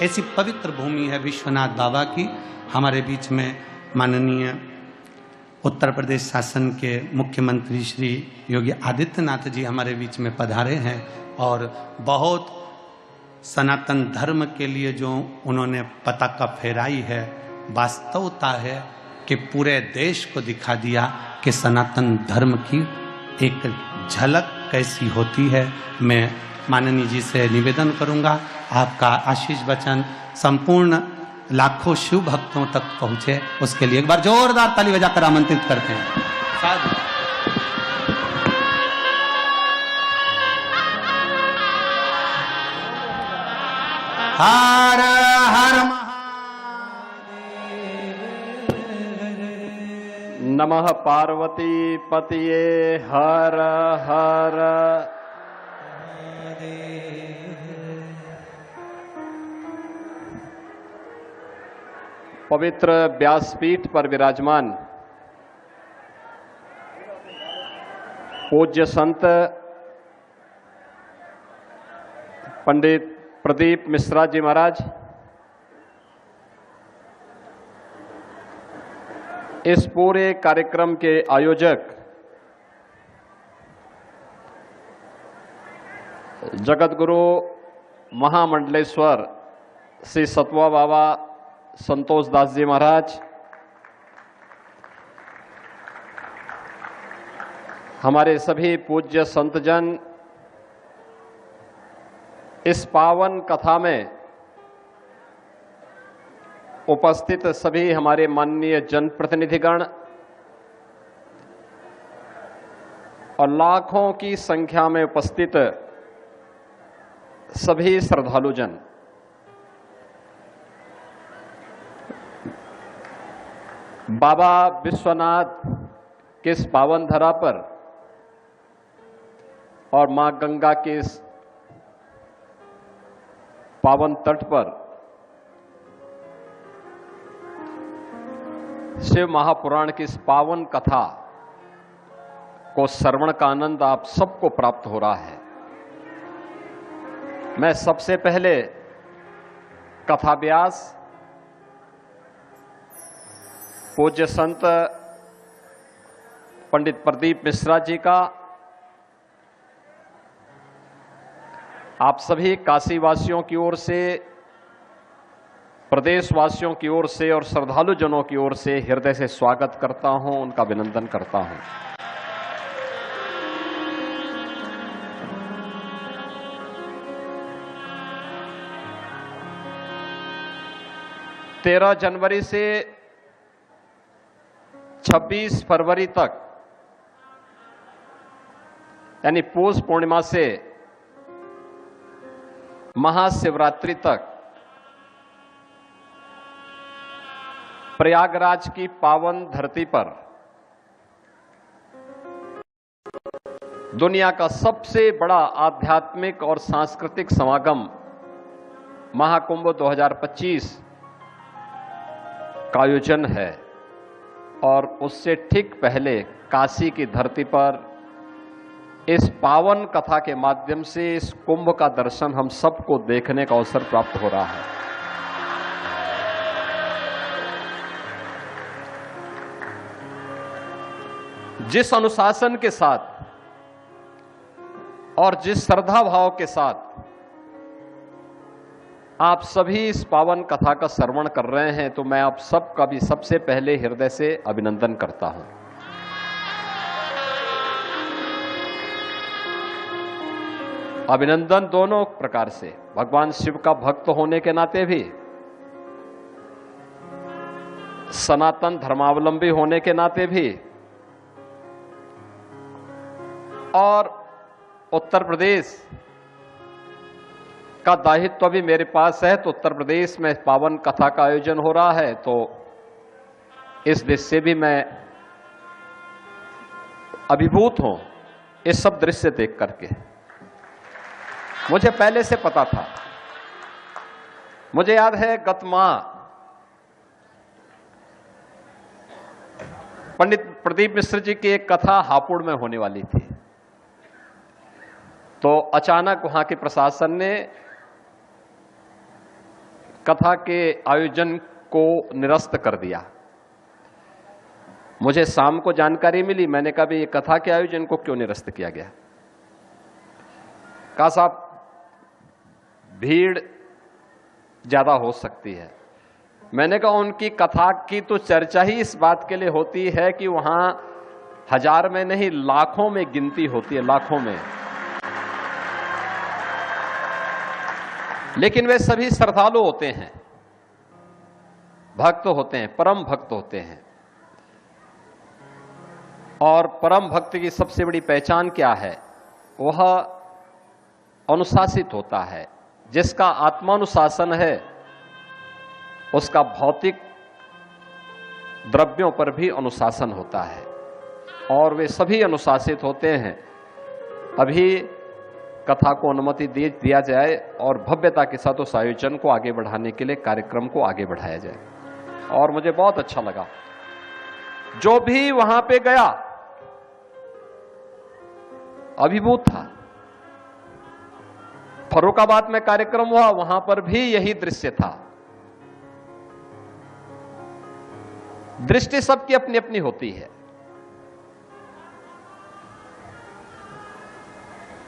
ऐसी पवित्र भूमि है विश्वनाथ बाबा की। हमारे बीच में माननीय उत्तर प्रदेश शासन के मुख्यमंत्री श्री योगी आदित्यनाथ जी हमारे बीच में पधारे हैं और बहुत सनातन धर्म के लिए जो उन्होंने पताका फहराई है, वास्तवता है कि पूरे देश को दिखा दिया कि सनातन धर्म की एक झलक कैसी होती है। मैं माननीय जी से निवेदन करूंगा आपका आशीष वचन संपूर्ण लाखों शिव भक्तों तक पहुंचे, उसके लिए एक बार जोरदार ताली बजाकर आमंत्रित करते हैं। साधु। हर हर नमः पार्वती पतिये हर हर। पवित्र व्यासपीठ पर विराजमान पूज्य संत पंडित प्रदीप मिश्रा जी महाराज, इस पूरे कार्यक्रम के आयोजक जगतगुरु महामंडलेश्वर श्री सतवा बाबा संतोष दास जी महाराज, हमारे सभी पूज्य संतजन, इस पावन कथा में उपस्थित सभी हमारे माननीय जनप्रतिनिधिगण और लाखों की संख्या में उपस्थित सभी श्रद्धालुजन, बाबा विश्वनाथ के इस पावन धरा पर और मां गंगा के इस पावन तट पर शिव महापुराण की इस पावन कथा को श्रवण का आनंद आप सबको प्राप्त हो रहा है। मैं सबसे पहले कथा व्यास पूज्य संत पंडित प्रदीप मिश्रा जी का आप सभी काशी वासियों की ओर से, प्रदेशवासियों की ओर से और श्रद्धालु जनों की ओर से हृदय से स्वागत करता हूं, उनका अभिनंदन करता हूं। तेरह जनवरी से 26 फरवरी तक यानी पौष पूर्णिमा से महाशिवरात्रि तक प्रयागराज की पावन धरती पर दुनिया का सबसे बड़ा आध्यात्मिक और सांस्कृतिक समागम महाकुंभ 2025 का आयोजन है और उससे ठीक पहले काशी की धरती पर इस पावन कथा के माध्यम से इस कुंभ का दर्शन हम सबको देखने का अवसर प्राप्त हो रहा है। जिस अनुशासन के साथ और जिस श्रद्धा भाव के साथ आप सभी इस पावन कथा का श्रवण कर रहे हैं, तो मैं आप सबका भी सबसे पहले हृदय से अभिनंदन करता हूं। अभिनंदन दोनों प्रकार से, भगवान शिव का भक्त होने के नाते भी, सनातन धर्मावलंबी होने के नाते भी, और उत्तर प्रदेश का दायित्व भी मेरे पास है। तो उत्तर प्रदेश में पावन कथा का आयोजन हो रहा है, तो इस दृश्य से भी मैं अभिभूत हूं इस सब दृश्य देख करके। मुझे पहले से पता था, मुझे याद है गत माह पंडित प्रदीप मिश्र जी की एक कथा हापुड़ में होने वाली थी, तो अचानक वहां के प्रशासन ने कथा के आयोजन को निरस्त कर दिया। मुझे शाम को जानकारी मिली, मैंने कहा भी ये कथा के आयोजन को क्यों निरस्त किया गया? कहा साहब भीड़ ज्यादा हो सकती है। मैंने कहा उनकी कथा की तो चर्चा ही इस बात के लिए होती है कि वहां हजार में नहीं लाखों में गिनती होती है, लाखों में। लेकिन वे सभी श्रद्धालु होते हैं, भक्त होते हैं, परम भक्त होते हैं। और परम भक्त की सबसे बड़ी पहचान क्या है? वह अनुशासित होता है। जिसका आत्मानुशासन है उसका भौतिक द्रव्यों पर भी अनुशासन होता है, और वे सभी अनुशासित होते हैं। अभी कथा को अनुमति दिया जाए और भव्यता के साथ उस आयोजन को आगे बढ़ाने के लिए कार्यक्रम को आगे बढ़ाया जाए। और मुझे बहुत अच्छा लगा, जो भी वहां पे गया अभिभूत था। फर्रुखाबाद में कार्यक्रम हुआ, वहां पर भी यही दृश्य था। दृष्टि सबकी अपनी अपनी होती है।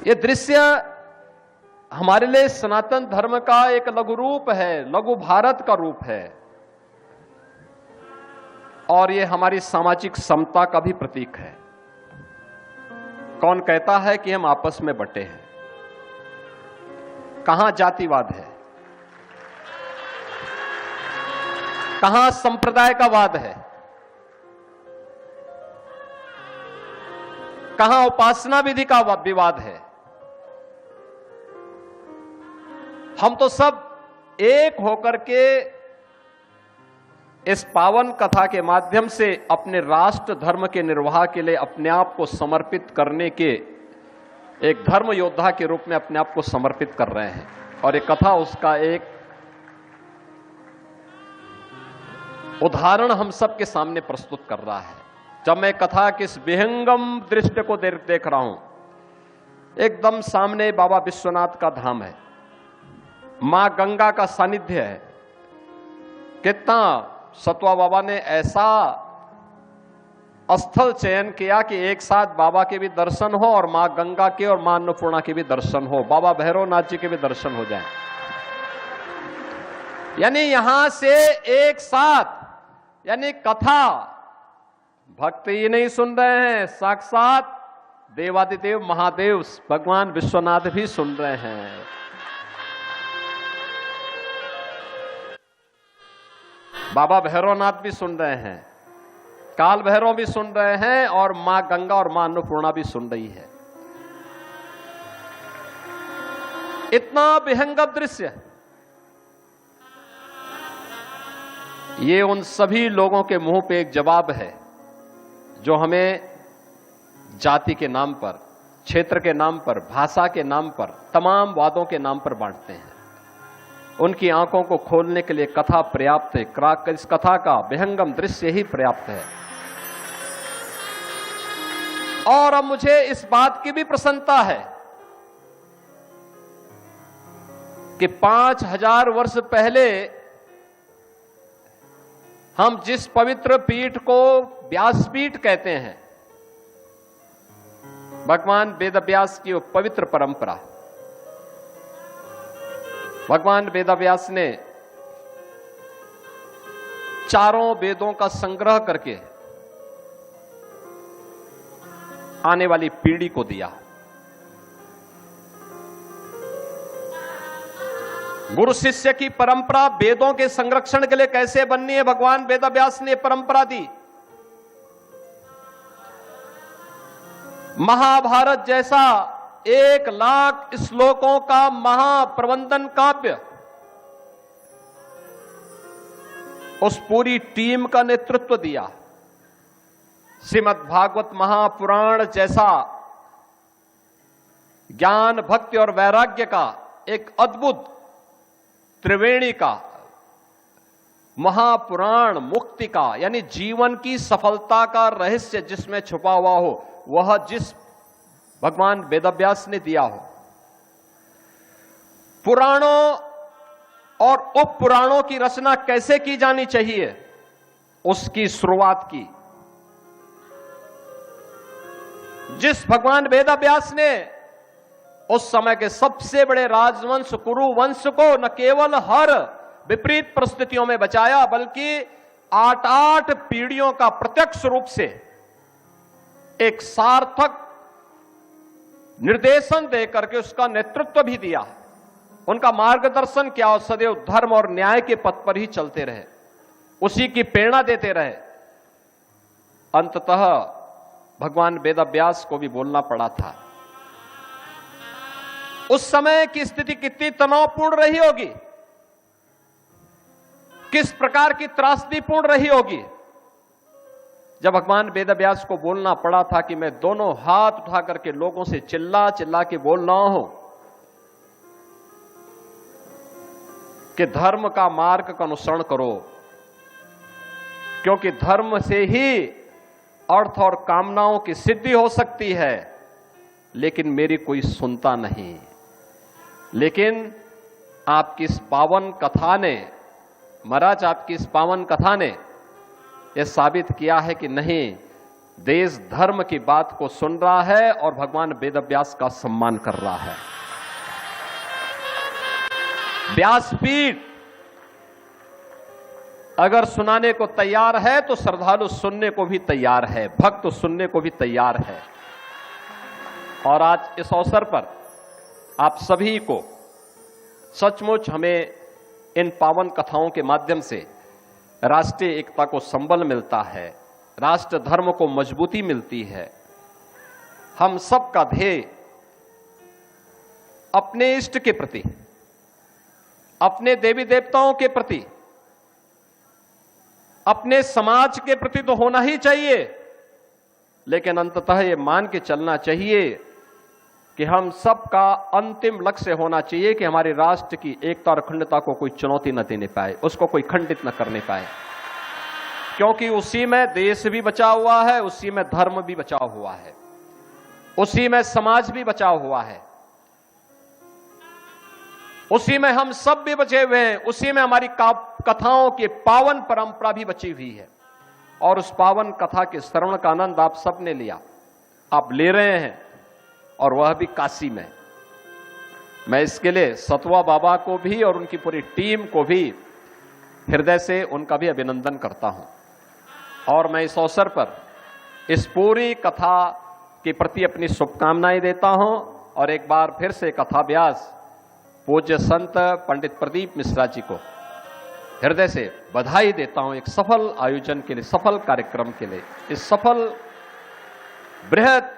यह दृश्य हमारे लिए सनातन धर्म का एक लघु रूप है, लघु भारत का रूप है, और यह हमारी सामाजिक समता का भी प्रतीक है। कौन कहता है कि हम आपस में बंटे हैं? कहां जातिवाद है, कहां संप्रदाय का वाद है, कहां उपासना विधि का विवाद है? हम तो सब एक होकर के इस पावन कथा के माध्यम से अपने राष्ट्र धर्म के निर्वाह के लिए अपने आप को समर्पित करने के एक धर्म योद्धा के रूप में अपने आप को समर्पित कर रहे हैं। और ये कथा उसका एक उदाहरण हम सब के सामने प्रस्तुत कर रहा है। जब मैं कथा के इस विहंगम दृश्य को देख रहा हूं, एकदम सामने बाबा विश्वनाथ का धाम है, मां गंगा का सानिध्य है। कितना सतवा बाबा ने ऐसा स्थल चयन किया कि एक साथ बाबा के भी दर्शन हो और मां गंगा के और मां अन्नपूर्णा के भी दर्शन हो, बाबा भैरवनाथ जी के भी दर्शन हो जाएं। यानी यहां से एक साथ, यानी कथा भक्त ही नहीं सुन रहे हैं, साक्षात देवादिदेव महादेव भगवान विश्वनाथ भी सुन रहे हैं। बाबा भैरवनाथ भी सुन रहे हैं, काल भैरव भी सुन रहे हैं, और मां गंगा और मां अन्नपूर्णा भी सुन रही है। इतना विहंगम दृश्य, ये उन सभी लोगों के मुंह पे एक जवाब है जो हमें जाति के नाम पर, क्षेत्र के नाम पर, भाषा के नाम पर, तमाम वादों के नाम पर बांटते हैं। उनकी आंखों को खोलने के लिए कथा पर्याप्त है। इस कथा का विहंगम दृश्य ही पर्याप्त है। और अब मुझे इस बात की भी प्रसन्नता है कि 5000 वर्ष पहले हम जिस पवित्र पीठ को व्यासपीठ कहते हैं, भगवान वेदव्यास की वो पवित्र परंपरा, भगवान वेदव्यास ने चारों वेदों का संग्रह करके आने वाली पीढ़ी को दिया। गुरु शिष्य की परंपरा वेदों के संरक्षण के लिए कैसे बननी है, भगवान वेदव्यास ने परंपरा दी। महाभारत जैसा 1,00,000 श्लोकों का महाप्रबंधन काव्य, उस पूरी टीम का नेतृत्व दिया। श्रीमद् भागवत महापुराण जैसा ज्ञान, भक्ति और वैराग्य का एक अद्भुत त्रिवेणी का महापुराण, मुक्ति का, यानी जीवन की सफलता का रहस्य जिसमें छुपा हुआ हो, वह जिस भगवान वेदव्यास ने दिया हो। पुराणों और उप पुराणों की रचना कैसे की जानी चाहिए, उसकी शुरुआत की। जिस भगवान वेदव्यास ने उस समय के सबसे बड़े राजवंश कुरु वंश को न केवल हर विपरीत परिस्थितियों में बचाया, बल्कि 8 पीढ़ियों का प्रत्यक्ष रूप से एक सार्थक निर्देशन देकर के उसका नेतृत्व भी दिया। उनका मार्गदर्शन क्या, सदैव धर्म और न्याय के पथ पर ही चलते रहे, उसी की प्रेरणा देते रहे। अंततः भगवान वेदव्यास को भी बोलना पड़ा था। उस समय की स्थिति कितनी तनावपूर्ण रही होगी, किस प्रकार की त्रासदीपूर्ण रही होगी, जब भगवान वेदव्यास को बोलना पड़ा था कि मैं दोनों हाथ उठा करके लोगों से चिल्ला चिल्ला के बोल रहा हूं कि धर्म का मार्ग का अनुसरण करो, क्योंकि धर्म से ही अर्थ और कामनाओं की सिद्धि हो सकती है। लेकिन मेरी कोई सुनता नहीं। लेकिन आपकी इस पावन कथा ने, महाराज आपकी इस पावन कथा ने यह साबित किया है कि नहीं, देश धर्म की बात को सुन रहा है और भगवान वेदव्यास का सम्मान कर रहा है। व्यासपीठ अगर सुनाने को तैयार है तो श्रद्धालु सुनने को भी तैयार है, भक्त सुनने को भी तैयार है। और आज इस अवसर पर आप सभी को सचमुच हमें इन पावन कथाओं के माध्यम से राष्ट्रीय एकता को संबल मिलता है, राष्ट्र धर्म को मजबूती मिलती है। हम सबका ध्येय अपने इष्ट के प्रति, अपने देवी देवताओं के प्रति, अपने समाज के प्रति तो होना ही चाहिए, लेकिन अंततः ये मान के चलना चाहिए कि हम सबका अंतिम लक्ष्य होना चाहिए कि हमारे राष्ट्र की एकता और अखंडता को कोई चुनौती न देने पाए, उसको कोई खंडित न करने पाए, क्योंकि उसी में देश भी बचा हुआ है, उसी में धर्म भी बचा हुआ है, उसी में समाज भी बचा हुआ है, उसी में हम सब भी बचे हुए हैं, उसी में हमारी कथाओं की पावन परंपरा भी बची हुई है। और उस पावन कथा के श्रवण का आनंद आप सब ने लिया, आप ले रहे हैं, और वह भी काशी में। मैं इसके लिए सतवा बाबा को भी और उनकी पूरी टीम को भी हृदय से उनका भी अभिनंदन करता हूं। और मैं इस अवसर पर इस पूरी कथा के प्रति अपनी शुभकामनाएं देता हूं, और एक बार फिर से कथा व्यास पूज्य संत पंडित प्रदीप मिश्रा जी को हृदय से बधाई देता हूं एक सफल आयोजन के लिए, सफल कार्यक्रम के लिए, इस सफल बृहद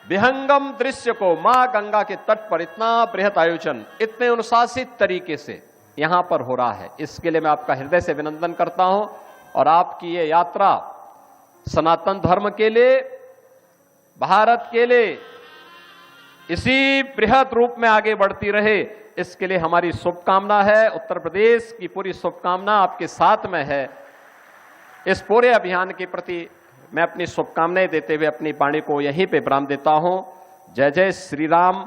विहंगम दृश्य को, मां गंगा के तट पर इतना बृहद आयोजन इतने अनुशासित तरीके से यहां पर हो रहा है, इसके लिए मैं आपका हृदय से अभिनंदन करता हूं। और आपकी ये यात्रा सनातन धर्म के लिए, भारत के लिए इसी बृहद रूप में आगे बढ़ती रहे, इसके लिए हमारी शुभकामना है। उत्तर प्रदेश की पूरी शुभकामना आपके साथ में है। इस पूरे अभियान के प्रति मैं अपनी शुभकामनाएं देते हुए अपनी वाणी को यहीं पे विराम देता हूं। जय जय श्री राम।